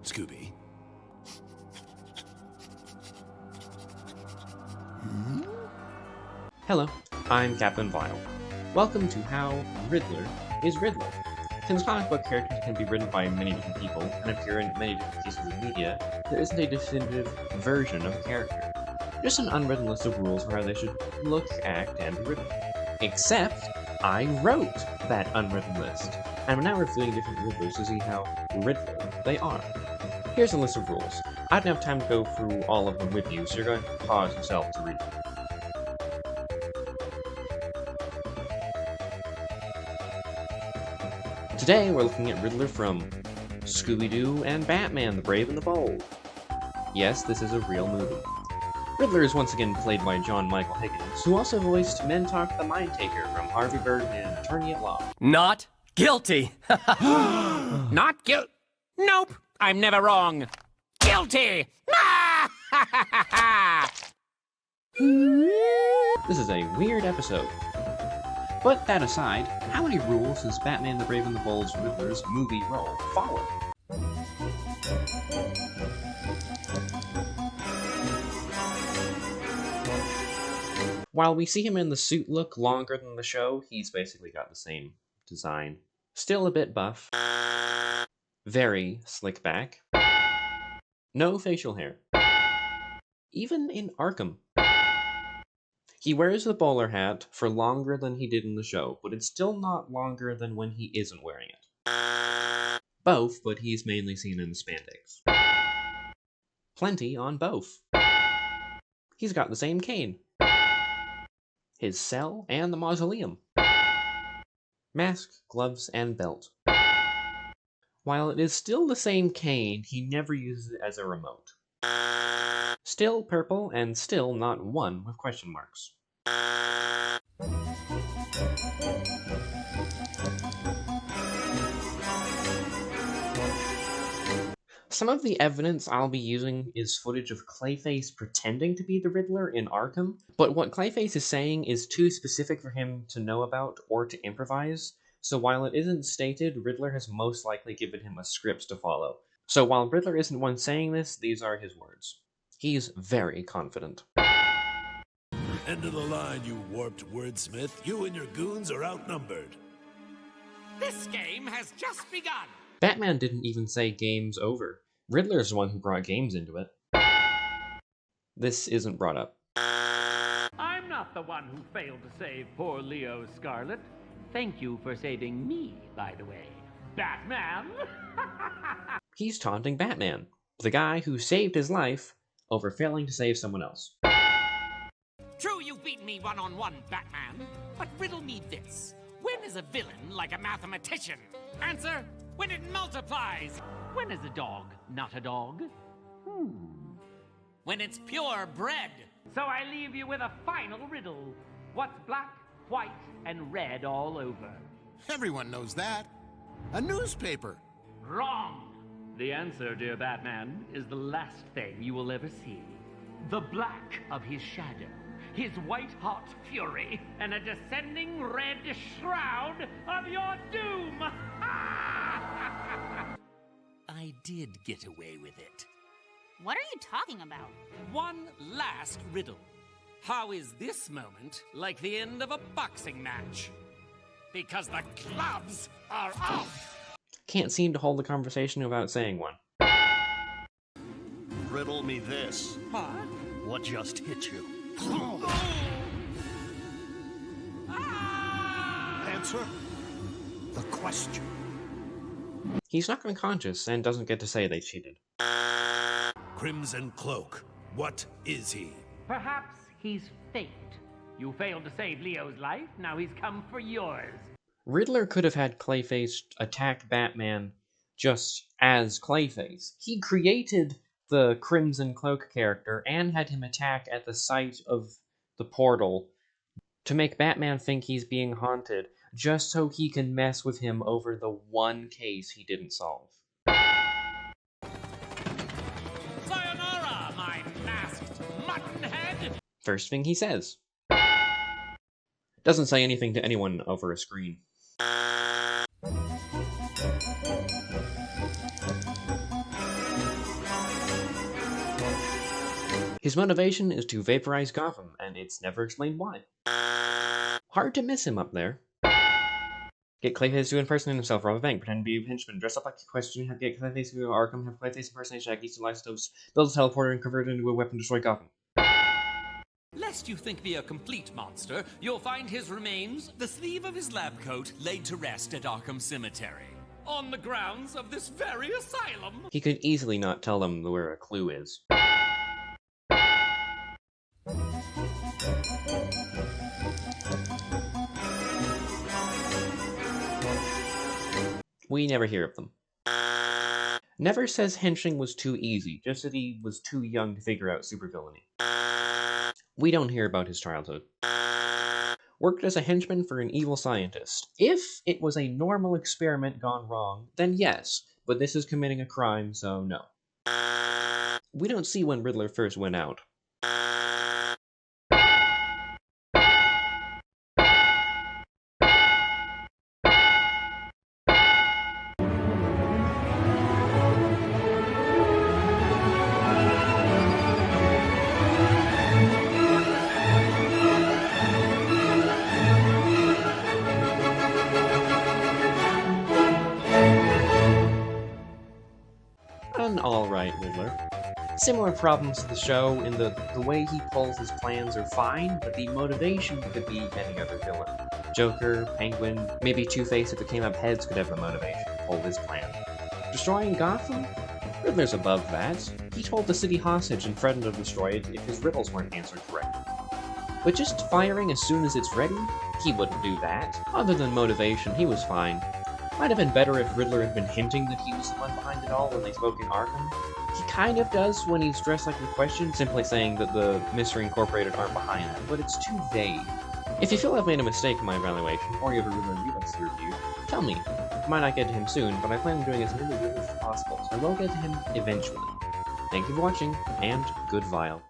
Scooby. Hello, I'm Captain Vile. Welcome to How Riddler is Riddler. Since comic book characters can be written by many different people and appear in many different pieces of media, there isn't a definitive version of a character. Just an unwritten list of rules for how they should look, act, and be written. Except, I wrote that unwritten list, and I'm now reviewing different Riddlers to see how Riddler they are. Here's a list of rules. I don't have time to go through all of them with you, so you're going to pause yourself to read them. Today, we're looking at Riddler from Scooby-Doo and Batman, the Brave and the Bold. Yes, this is a real movie. Riddler is once again played by John Michael Higgins, who also voiced Mentok the Mind Taker from Harvey Birdman, Attorney at Law. Not guilty! Not guilty. Nope, I'm never wrong. Guilty! This is a weird episode. But that aside, how many rules does Batman the Brave and the Bold's Riddler's movie role follow? While we see him in the suit look longer than the show, he's basically got the same design. Still a bit buff. Very slick back. No facial hair. Even in Arkham. He wears the bowler hat for longer than he did in the show, but it's still not longer than when he isn't wearing it. Both, but he's mainly seen in the spandex. Plenty on both. He's got the same cane. His cell and the mausoleum. Mask, gloves, and belt. While it is still the same cane, he never uses it as a remote. Still purple, and still not one with question marks. Some of the evidence I'll be using is footage of Clayface pretending to be the Riddler in Arkham, but what Clayface is saying is too specific for him to know about or to improvise, so while it isn't stated, Riddler has most likely given him a script to follow. So while Riddler isn't one saying this, these are his words. He's very confident. End of the line, you warped wordsmith. You and your goons are outnumbered. This game has just begun. Batman didn't even say game's over. Riddler's the one who brought games into it. This isn't brought up. I'm not the one who failed to save poor Leo Scarlet. Thank you for saving me, by the way. Batman! He's taunting Batman, the guy who saved his life over failing to save someone else. True, you've beaten me one-on-one, Batman. But riddle me this. When is a villain like a mathematician? Answer, when it multiplies. When is a dog not a dog? When it's pure bread. So I leave you with a final riddle. What's black, white, and red all over? Everyone knows that. A newspaper. Wrong! The answer, dear Batman, is the last thing you will ever see. The black of his shadow, his white-hot fury, and a descending red shroud of your doom! I did get away with it. What are you talking about? One last riddle. How is this moment like the end of a boxing match? Because the gloves are off! Can't seem to hold the conversation without saying one. Riddle me this. What? What just hit you? Answer the question. He's not unconscious and doesn't get to say they cheated. Crimson Cloak. What is he? Perhaps he's fate. You failed to save Leo's life, now he's come for yours. Riddler could have had Clayface attack Batman just as Clayface. He created the Crimson Cloak character and had him attack at the site of the portal to make Batman think he's being haunted, just so he can mess with him over the one case he didn't solve. Sayonara, my masked muttonhead! First thing he says. Doesn't say anything to anyone over a screen. His motivation is to vaporize Gotham, and it's never explained why. Hard to miss him up there. Get Clayface to impersonate himself, rob a bank, pretend to be a henchman, dress up like a question, get Clayface to go to Arkham, have Clayface impersonate Shaggy, steal isotopes, build a teleporter, and convert it into a weapon to destroy Gotham. Lest you think me a complete monster, you'll find his remains, the sleeve of his lab coat, laid to rest at Arkham Cemetery. On the grounds of this very asylum. He could easily not tell them where a clue is. We never hear of them. Never says henching was too easy, just that he was too young to figure out supervillainy. We don't hear about his childhood. Worked as a henchman for an evil scientist. If it was a normal experiment gone wrong, then yes, but this is committing a crime, so no. We don't see when Riddler first went out. An alright Riddler. Similar problems to the show in the way he pulls his plans are fine, but the motivation could be any other villain. Joker, Penguin, maybe Two-Face if it came up heads could have the motivation to pull his plan. Destroying Gotham? Riddler's above that. He told the city hostage and threatened to destroy it if his riddles weren't answered correctly. But just firing as soon as it's ready? He wouldn't do that. Other than motivation, he was fine. Might have been better if Riddler had been hinting that he was the one behind it all when they spoke in Arkham. He kind of does when he's dressed like the Question, simply saying that the Mystery Incorporated aren't behind it, but it's too vague. If you feel I've made a mistake in my evaluation, or you have a Riddler you'd like to review, tell me. I might not get to him soon, but I plan on doing as many Riddlers as possible, so I will get to him eventually. Thank you for watching, and good Vile.